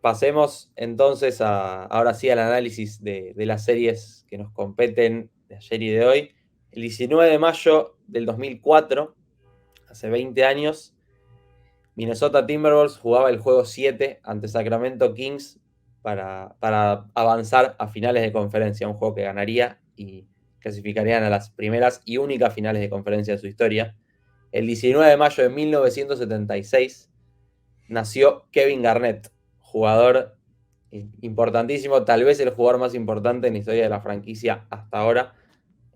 pasemos entonces ahora sí al análisis de las series que nos competen de ayer y de hoy. El 19 de mayo del 2004, hace 20 años, Minnesota Timberwolves jugaba el juego 7 ante Sacramento Kings para avanzar a finales de conferencia, un juego que ganaría y clasificarían a las primeras y únicas finales de conferencia de su historia. El 19 de mayo de 1976 nació Kevin Garnett, jugador importantísimo, tal vez el jugador más importante en la historia de la franquicia hasta ahora,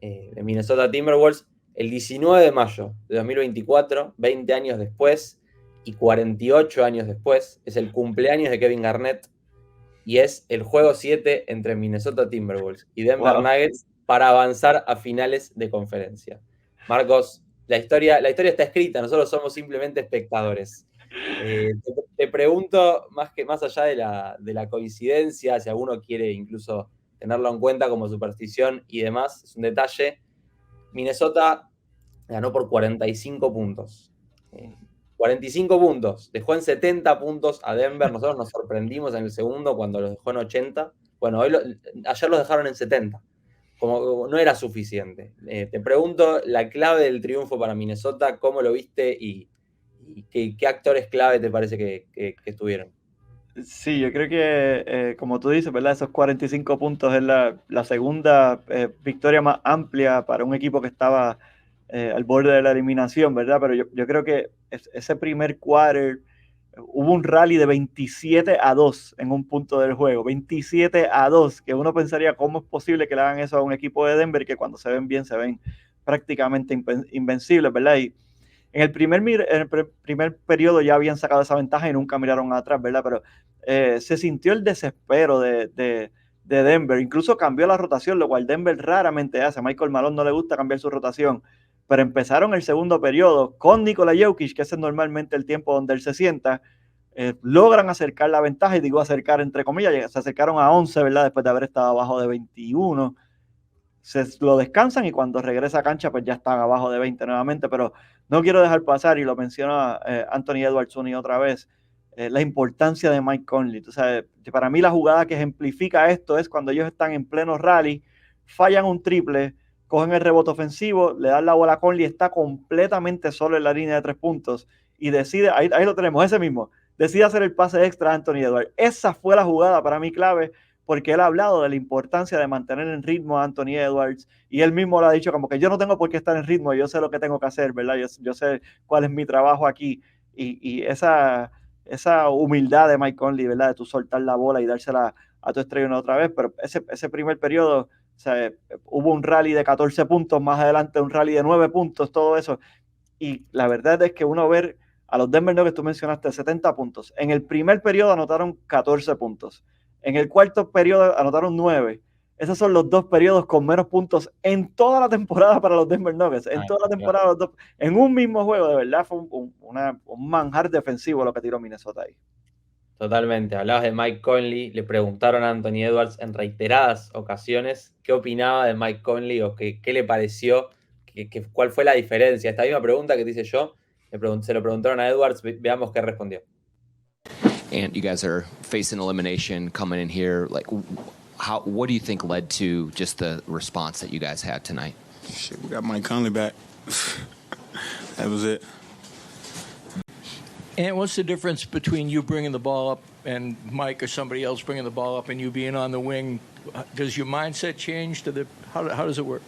de Minnesota Timberwolves. El 19 de mayo de 2024, 20 años después y 48 años después, es el cumpleaños de Kevin Garnett y es el juego 7 entre Minnesota Timberwolves y Denver Wow. Nuggets para avanzar a finales de conferencia. Marcos, la historia está escrita, nosotros somos simplemente espectadores. Te pregunto, más allá de la coincidencia, si alguno quiere incluso tenerlo en cuenta como superstición y demás, es un detalle. Minnesota ganó por 45 puntos. 45 puntos. Dejó en 70 puntos a Denver. Nosotros nos sorprendimos en el segundo cuando los dejó en 80. Bueno, ayer los dejaron en 70. Como no era suficiente. Te pregunto la clave del triunfo para Minnesota, ¿cómo lo viste y qué actores clave te parece que estuvieron? Sí, yo creo que, como tú dices, ¿verdad? Esos 45 puntos es la segunda victoria más amplia para un equipo que estaba al borde de la eliminación, ¿verdad? Pero yo creo que ese primer quarter hubo un rally de 27-2 en un punto del juego. 27-2, que uno pensaría cómo es posible que le hagan eso a un equipo de Denver que cuando se ven bien se ven prácticamente invencibles, ¿verdad? Y en el primer periodo ya habían sacado esa ventaja y nunca miraron atrás, ¿verdad? Pero se sintió el desespero de Denver. Incluso cambió la rotación, lo cual Denver raramente hace. A Michael Malone no le gusta cambiar su rotación. Pero empezaron el segundo periodo con Nikola Jokic, que ese es normalmente el tiempo donde él se sienta. Logran acercar la ventaja, y digo acercar entre comillas, se acercaron a 11, ¿verdad? Después de haber estado abajo de 21. Se lo descansan y cuando regresa a cancha pues ya están abajo de 20 nuevamente, pero no quiero dejar pasar, y lo menciona Anthony Edwards una y otra vez, la importancia de Mike Conley. O sea, para mí la jugada que ejemplifica esto es cuando ellos están en pleno rally, fallan un triple, cogen el rebote ofensivo, le dan la bola a Conley, está completamente solo en la línea de 3 puntos y decide, ahí lo tenemos, ese mismo, decide hacer el pase extra a Anthony Edwards. Esa fue la jugada para mí clave, porque él ha hablado de la importancia de mantener en ritmo a Anthony Edwards, y él mismo lo ha dicho como que yo no tengo por qué estar en ritmo, yo sé lo que tengo que hacer, ¿verdad? Yo sé cuál es mi trabajo aquí, y esa humildad de Mike Conley, ¿verdad? De tú soltar la bola y dársela a tu estrella una otra vez, pero ese primer periodo, o sea, hubo un rally de 14 puntos, más adelante un rally de 9 puntos, todo eso, y la verdad es que uno ver a los Denver Nuggets, tú mencionaste 70 puntos. En el primer periodo anotaron 14 puntos. En el cuarto periodo anotaron 9. Esos son los dos periodos con menos puntos en toda la temporada para los Denver Nuggets. En toda la temporada, los dos, en un mismo juego, de verdad fue un manjar defensivo lo que tiró Minnesota ahí. Totalmente. Hablabas de Mike Conley. Le preguntaron a Anthony Edwards en reiteradas ocasiones qué opinaba de Mike Conley o qué le pareció, cuál fue la diferencia. Esta misma pregunta que te hice yo, se lo preguntaron a Edwards, veamos qué respondió. And you guys are facing elimination coming in here. Like, what do you think led to just the response that you guys had tonight? Shit, we got Mike Conley back. That was it. And what's the difference between you bringing the ball up and Mike or somebody else bringing the ball up and you being on the wing? Does your mindset change? How does it work?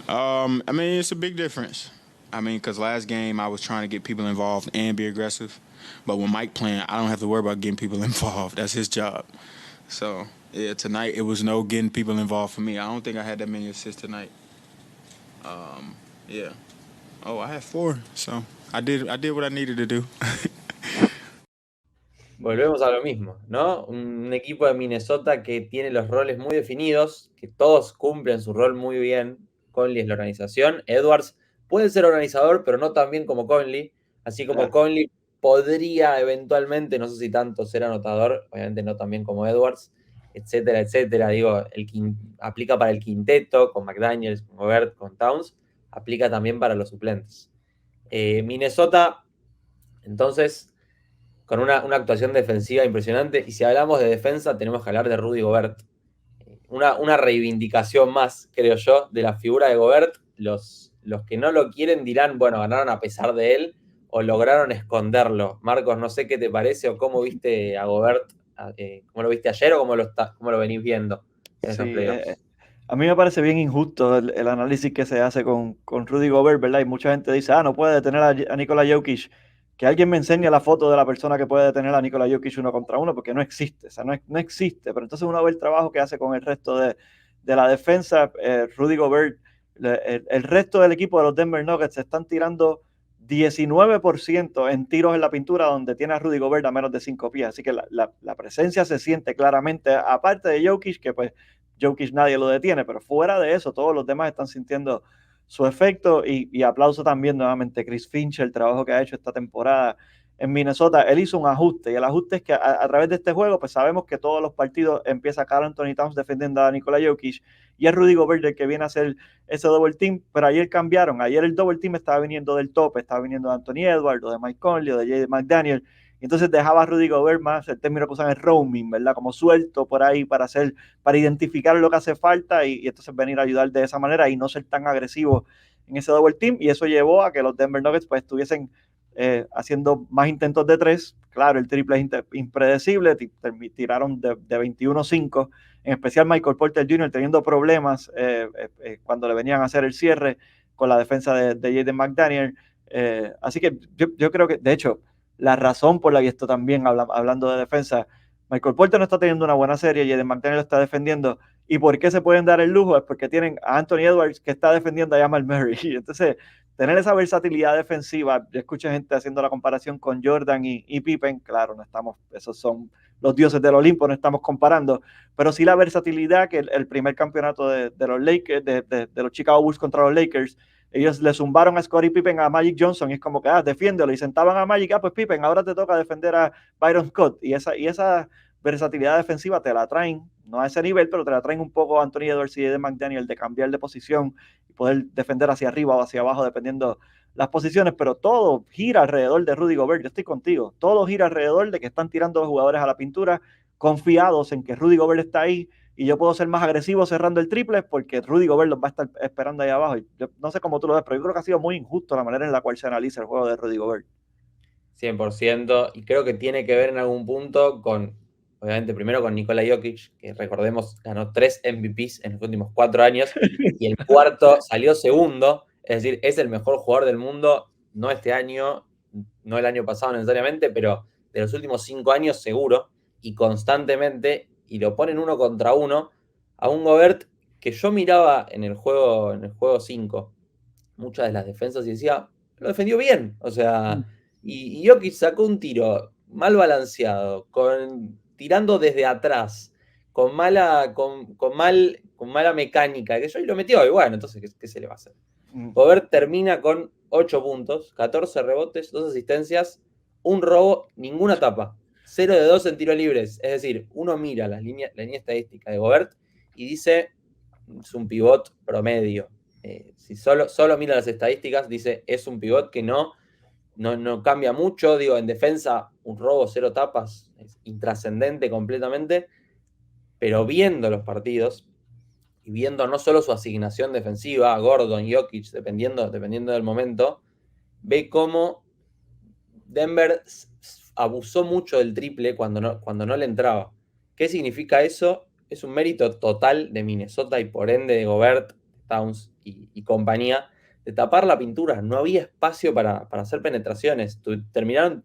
I mean, it's a big difference. I mean, because last game I was trying to get people involved and be aggressive. But when Mike playing, I don't have to worry about getting people involved. That's his job. So, yeah, tonight it was no getting people involved for me. I don't think I had that many assists tonight. Yeah. Oh, I had 4. So I did what I needed to do. Volvemos a lo mismo, ¿no? Un equipo de Minnesota que tiene los roles muy definidos, que todos cumplen su rol muy bien. Conley es la organización. Edwards puede ser organizador, pero no tan bien como Conley. Así como Conley podría eventualmente, no sé si tanto, ser anotador, obviamente no tan bien como Edwards, etcétera, etcétera. Digo, aplica para el quinteto, con McDaniels, con Gobert, con Towns, aplica también para los suplentes. Minnesota, entonces, con una actuación defensiva impresionante. Y si hablamos de defensa, tenemos que hablar de Rudy Gobert. Una reivindicación más, creo yo, de la figura de Gobert. Los que no lo quieren dirán, bueno, ganaron a pesar de él o lograron esconderlo. Marcos, no sé qué te parece o cómo viste a Gobert, cómo lo viste ayer o cómo lo venís viendo en estos Sí, playoffs. a mí me parece bien injusto el análisis que se hace con Rudy Gobert, ¿verdad? Y mucha gente dice, no puede detener a Nikola Jokic. Que alguien me enseñe la foto de la persona que puede detener a Nikola Jokic 1 contra 1, porque no existe, o sea, no existe. Pero entonces uno ve el trabajo que hace con el resto de la defensa. Rudy Gobert, el resto del equipo de los Denver Nuggets se están tirando 19% en tiros en la pintura, donde tiene a Rudy Gobert a menos de 5 pies. Así que la presencia se siente claramente, aparte de Jokic, que pues Jokic nadie lo detiene, pero fuera de eso, todos los demás están sintiendo su efecto. Y aplauso también nuevamente a Chris Finch, el trabajo que ha hecho esta temporada en Minnesota. Él hizo un ajuste, y el ajuste es que a través de este juego, pues sabemos que todos los partidos empieza Karl Anthony Towns defendiendo a Nikola Jokic, y es Rudy Gobert el que viene a hacer ese double team, pero ayer cambiaron. Ayer el double team estaba viniendo del top, estaba viniendo de Anthony Edwards, de Mike Conley, de Jaden McDaniel, y entonces dejaba a Rudy Gobert más, el término que usan es roaming, ¿verdad? Como suelto por ahí para identificar lo que hace falta y entonces venir a ayudar de esa manera y no ser tan agresivo en ese double team. Y eso llevó a que los Denver Nuggets pues estuviesen haciendo más intentos de 3. Claro, el triple es impredecible, tiraron de 21-5, en especial Michael Porter Jr. teniendo problemas cuando le venían a hacer el cierre con la defensa de Jaden McDaniel. Así que yo creo que, de hecho, la razón por la que esto también, hablando de defensa, Michael Porter no está teniendo una buena serie, Jaden McDaniel lo está defendiendo. ¿Y por qué se pueden dar el lujo? Es porque tienen a Anthony Edwards que está defendiendo a Jamal Murray. Entonces, tener esa versatilidad defensiva, yo escucho gente haciendo la comparación con Jordan y Pippen, claro, no estamos, esos son los dioses del Olimpo, no estamos comparando, pero sí la versatilidad que el primer campeonato de los Lakers, de los Chicago Bulls contra los Lakers, ellos le zumbaron a Scottie Pippen a Magic Johnson, y es como que, defiéndelo, y sentaban a Magic, pues Pippen, ahora te toca defender a Byron Scott, y esa versatilidad defensiva te la traen, no a ese nivel, pero te la traen un poco Anthony Edwards y de McDaniel, de cambiar de posición y poder defender hacia arriba o hacia abajo, dependiendo las posiciones, pero todo gira alrededor de Rudy Gobert. Yo estoy contigo, todo gira alrededor de que están tirando los jugadores a la pintura, confiados en que Rudy Gobert está ahí, y yo puedo ser más agresivo cerrando el triple porque Rudy Gobert los va a estar esperando ahí abajo. Yo no sé cómo tú lo ves, pero yo creo que ha sido muy injusto la manera en la cual se analiza el juego de Rudy Gobert. 100%, y creo que tiene que ver en algún punto con, obviamente, primero con Nikola Jokic, que recordemos ganó 3 MVPs en los últimos 4 años, y el cuarto salió segundo, es decir, es el mejor jugador del mundo, no este año, no el año pasado necesariamente, pero de los últimos 5 años seguro, y constantemente, y lo ponen 1 contra 1 a un Gobert que yo miraba en el juego 5, muchas de las defensas, y decía, lo defendió bien, o sea... Y Jokic sacó un tiro mal balanceado, tirando desde atrás, con mala mecánica, que yo y lo metió, y bueno, entonces, ¿qué se le va a hacer? Gobert termina con 8 puntos, 14 rebotes, 2 asistencias, 1 robo, ninguna tapa, 0 de 2 en tiros libres. Es decir, uno mira la línea estadística de Gobert y dice, es un pivot promedio. Si solo mira las estadísticas, dice, es un pivot que no cambia mucho. Digo, en defensa, un robo, 0 tapas, es intrascendente completamente, pero viendo los partidos y viendo no solo su asignación defensiva, Gordon, Jokic, dependiendo del momento, ve cómo Denver abusó mucho del triple cuando no le entraba. ¿Qué significa eso? Es un mérito total de Minnesota y por ende de Gobert, Towns y compañía, de tapar la pintura. No había espacio para hacer penetraciones. Terminaron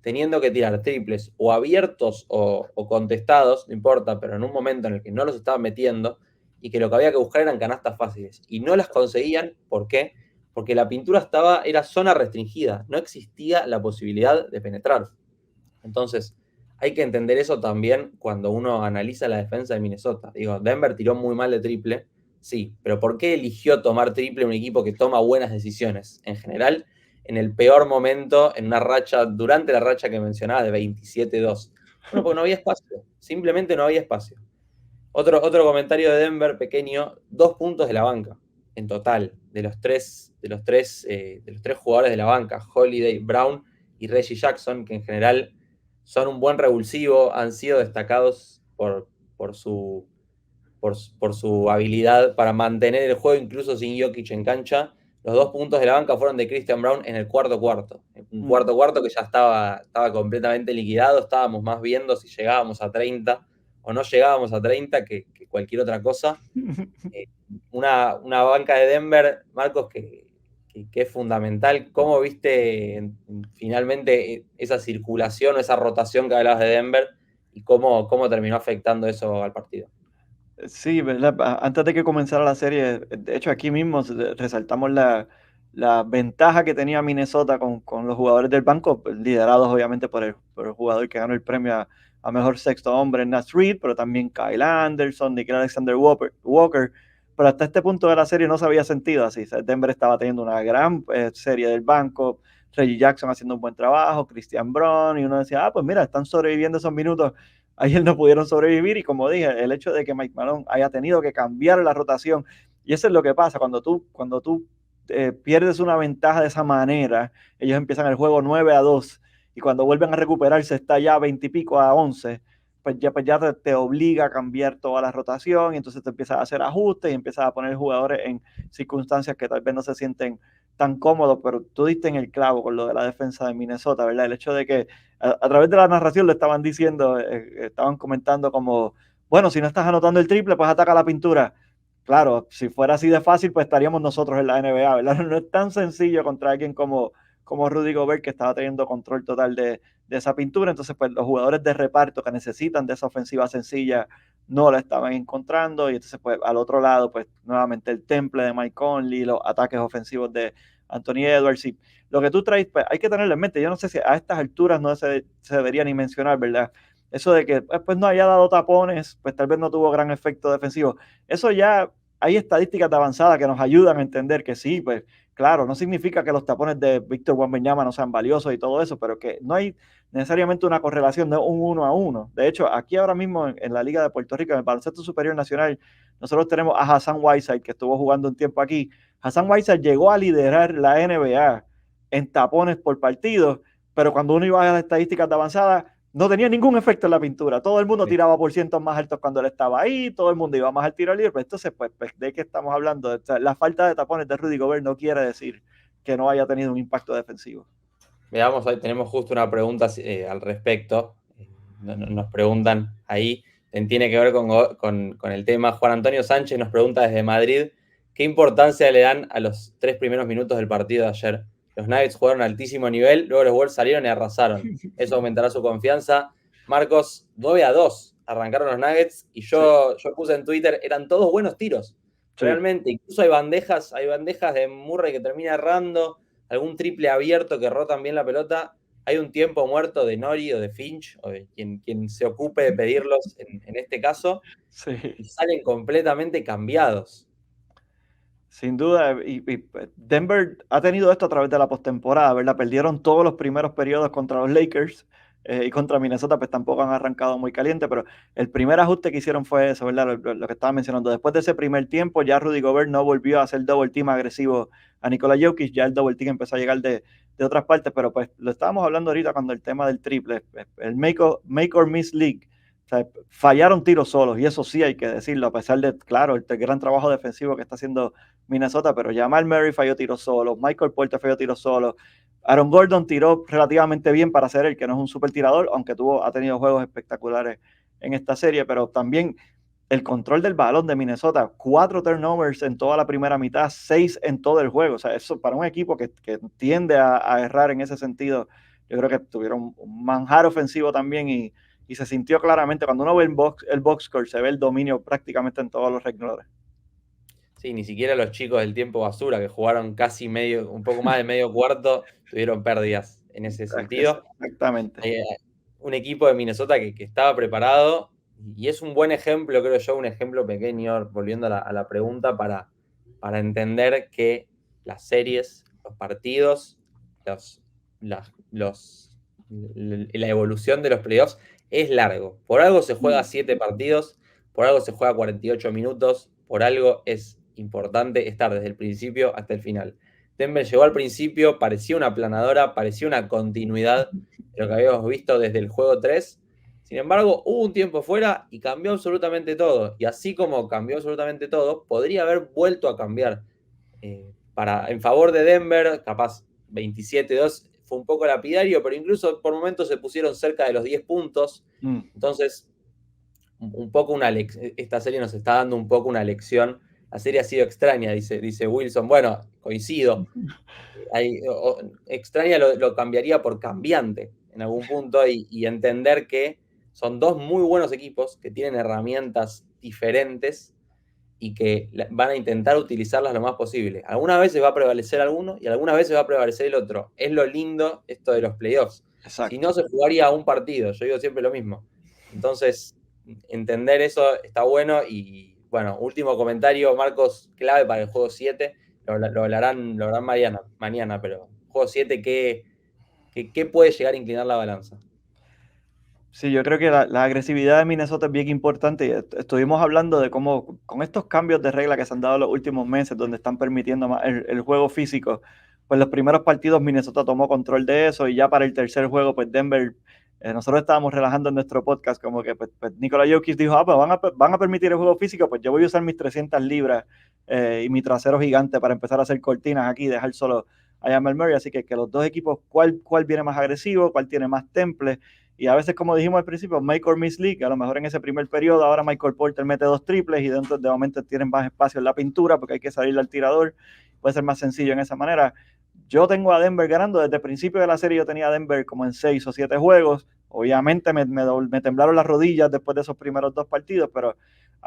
teniendo que tirar triples o abiertos o contestados, no importa, pero en un momento en el que no los estaban metiendo y que lo que había que buscar eran canastas fáciles. Y no las conseguían. ¿Por qué? Porque la pintura era zona restringida. No existía la posibilidad de penetrar. Entonces, hay que entender eso también cuando uno analiza la defensa de Minnesota. Digo, Denver tiró muy mal de triple, sí, pero ¿por qué eligió tomar triple un equipo que toma buenas decisiones? En general, en el peor momento, en una racha, durante la racha que mencionaba de 27-2. Bueno, porque no había espacio, simplemente no había espacio. Otro comentario de Denver pequeño, 2 puntos de la banca en total, de los tres jugadores de la banca, Holiday, Brown y Reggie Jackson, que en general son un buen revulsivo, han sido destacados por su habilidad para mantener el juego incluso sin Jokic en cancha. Los 2 puntos de la banca fueron de Christian Braun en el cuarto cuarto. Un cuarto cuarto que ya estaba completamente liquidado, estábamos más viendo si llegábamos a 30 o no llegábamos a 30 que cualquier otra cosa. Una banca de Denver, Marcos, que es fundamental. ¿Cómo viste finalmente esa circulación o esa rotación que hablabas de Denver y cómo terminó afectando eso al partido? Sí, ¿verdad? Antes de que comenzara la serie, de hecho aquí mismo resaltamos la ventaja que tenía Minnesota con los jugadores del banco, pues, liderados obviamente por el jugador que ganó el premio a mejor sexto hombre, Naz Reid, pero también Kyle Anderson, Nickeil Alexander-Walker. Pero hasta este punto de la serie no se había sentido así. Denver estaba teniendo una gran serie del banco, Reggie Jackson haciendo un buen trabajo, Christian Braun, y uno decía, pues mira, están sobreviviendo esos minutos. Ayer no pudieron sobrevivir y como dije, el hecho de que Mike Malone haya tenido que cambiar la rotación, y eso es lo que pasa cuando tú pierdes una ventaja de esa manera, ellos empiezan el juego 9-2 y cuando vuelven a recuperarse está ya 20 y pico a 11, pues ya te obliga a cambiar toda la rotación y entonces te empiezas a hacer ajustes y empiezas a poner jugadores en circunstancias que tal vez no se sienten tan cómodos, pero tú diste en el clavo con lo de la defensa de Minnesota, ¿verdad? El hecho de que a través de la narración lo estaban diciendo, estaban comentando como, bueno, si no estás anotando el triple, pues ataca la pintura. Claro, si fuera así de fácil, pues estaríamos nosotros en la NBA, ¿verdad? No es tan sencillo contra alguien como Rudy Gobert, que estaba teniendo control total de esa pintura. Entonces, pues los jugadores de reparto que necesitan de esa ofensiva sencilla no la estaban encontrando. Y entonces, pues al otro lado, pues nuevamente el temple de Mike Conley, los ataques ofensivos de Anthony Edwards. Y lo que tú traes, pues hay que tenerlo en mente. Yo no sé si a estas alturas no se debería ni mencionar, ¿verdad? Eso de que pues no haya dado tapones, pues tal vez no tuvo gran efecto defensivo. Eso ya hay estadísticas de avanzada que nos ayudan a entender que sí, pues claro, no significa que los tapones de Víctor Wembanyama no sean valiosos y todo eso, pero que no hay necesariamente una correlación, no un 1-1. De hecho, aquí ahora mismo en la Liga de Puerto Rico, en el Baloncesto Superior Nacional, nosotros tenemos a Hassan Whiteside, que estuvo jugando un tiempo aquí. Hassan Whiteside llegó a liderar la NBA en tapones por partido, pero cuando uno iba a las estadísticas de avanzada, no tenía ningún efecto en la pintura. Todo el mundo tiraba por cientos más altos cuando él estaba ahí, todo el mundo iba más al tiro libre. Pues entonces, pues, ¿de qué estamos hablando? O sea, la falta de tapones de Rudy Gobert no quiere decir que no haya tenido un impacto defensivo. Veamos, ahí tenemos justo una pregunta al respecto. Nos preguntan ahí, tiene que ver con el tema. Juan Antonio Sánchez nos pregunta desde Madrid, ¿qué importancia le dan a los 3 primeros minutos del partido de ayer? Los Nuggets jugaron a altísimo nivel, luego los Wolves salieron y arrasaron. Eso aumentará su confianza. Marcos, 9-2 arrancaron los Nuggets y yo puse en Twitter, eran todos buenos tiros. Sí. Realmente, incluso hay bandejas de Murray que termina errando, algún triple abierto que erró también la pelota. Hay un tiempo muerto de Nori o de Finch, o de quien se ocupe de pedirlos en este caso, sí. Y salen completamente cambiados. Sin duda, y Denver ha tenido esto a través de la postemporada, ¿verdad? Perdieron todos los primeros periodos contra los Lakers y contra Minnesota, pues tampoco han arrancado muy caliente, pero el primer ajuste que hicieron fue eso, ¿verdad? Lo que estaba mencionando. Después de ese primer tiempo, ya Rudy Gobert no volvió a hacer double team agresivo a Nikola Jokic, ya el double team empezó a llegar de otras partes, pero pues lo estábamos hablando ahorita cuando el tema del triple, el make or miss league. O sea, fallaron tiros solos, y eso sí hay que decirlo, a pesar de, claro, el gran trabajo defensivo que está haciendo Minnesota, pero Jamal Murray falló tiros solos, Michael Porter falló tiros solos, Aaron Gordon tiró relativamente bien para ser el que no es un super tirador, aunque ha tenido juegos espectaculares en esta serie, pero también el control del balón de Minnesota, 4 turnovers en toda la primera mitad, 6 en todo el juego. O sea, eso para un equipo que tiende a errar en ese sentido, yo creo que tuvieron un manjar ofensivo también y se sintió claramente, cuando uno ve el box score, se ve el dominio prácticamente en todos los renglones. Sí, ni siquiera los chicos del tiempo basura, que jugaron casi un poco más de medio cuarto, tuvieron pérdidas en ese sentido. Exactamente. Un equipo de Minnesota que estaba preparado, y es un buen ejemplo, creo yo, un ejemplo pequeño, volviendo a la pregunta, para entender que las series, los partidos, la evolución de los playoffs es largo. Por algo se juega 7 partidos, por algo se juega 48 minutos, por algo es importante estar desde el principio hasta el final. Denver llegó al principio, parecía una aplanadora, parecía una continuidad de lo que habíamos visto desde el juego 3. Sin embargo, hubo un tiempo fuera y cambió absolutamente todo. Y así como cambió absolutamente todo, podría haber vuelto a cambiar. En favor de Denver, capaz 27-2 fue un poco lapidario, pero incluso por momentos se pusieron cerca de los 10 puntos. Entonces, un poco esta serie nos está dando un poco una lección. La serie ha sido extraña, dice Wilson. Bueno, coincido. Extraña lo cambiaría por cambiante en algún punto y entender que son dos muy buenos equipos que tienen herramientas diferentes y que van a intentar utilizarlas lo más posible. Algunas veces va a prevalecer alguno y algunas veces va a prevalecer el otro. Es lo lindo esto de los playoffs. Exacto. Si no, se jugaría un partido. Yo digo siempre lo mismo. Entonces, entender eso está bueno. Y bueno, último comentario, Marcos, clave para el juego 7. Lo hablarán mañana, pero juego 7, ¿qué puede llegar a inclinar la balanza? Sí, yo creo que la agresividad de Minnesota es bien importante y estuvimos hablando de cómo con estos cambios de regla que se han dado los últimos meses, donde están permitiendo más el juego físico, pues los primeros partidos Minnesota tomó control de eso y ya para el tercer juego, pues Denver, nosotros estábamos relajando en nuestro podcast como que pues Nikola Jokic dijo, pues van a permitir el juego físico, pues yo voy a usar mis 300 libras y mi trasero gigante para empezar a hacer cortinas aquí y dejar solo a Jamal Murray, así que los dos equipos, ¿cuál viene más agresivo? ¿Cuál tiene más temple? Y a veces, como dijimos al principio, make or miss league, a lo mejor en ese primer periodo, ahora Michael Porter mete 2 triples y dentro de momento tienen más espacio en la pintura porque hay que salirle al tirador, puede ser más sencillo en esa manera. Yo tengo a Denver ganando, desde el principio de la serie yo tenía a Denver como en 6 o 7 juegos, obviamente me temblaron las rodillas después de esos primeros 2 partidos, pero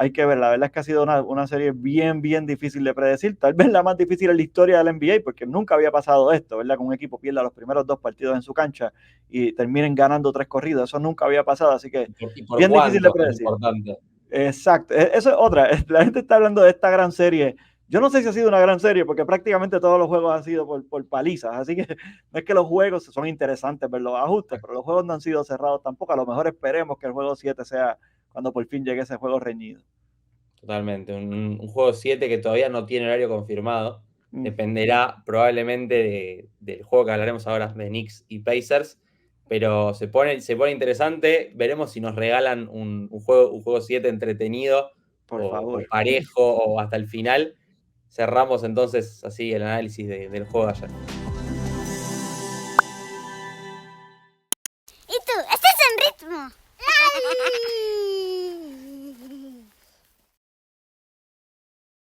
hay que ver, la verdad es que ha sido una serie bien difícil de predecir, tal vez la más difícil en la historia del NBA, porque nunca había pasado esto, ¿verdad? Que un equipo pierda los primeros 2 partidos en su cancha y terminen ganando 3 corridos, eso nunca había pasado, así que bien difícil de predecir. Importante. Exacto, eso es otra, la gente está hablando de esta gran serie, yo no sé si ha sido una gran serie, porque prácticamente todos los juegos han sido por palizas, así que no es que los juegos son interesantes ver los ajustes, pero los juegos no han sido cerrados tampoco, a lo mejor esperemos que el juego 7 sea cuando por fin llegue ese juego reñido. Totalmente, un juego 7 que todavía no tiene horario confirmado. Dependerá probablemente del juego que hablaremos ahora de Knicks y Pacers, pero se pone interesante. Veremos si nos regalan un juego 7 entretenido o parejo o hasta el final. Cerramos entonces así el análisis del juego de ayer.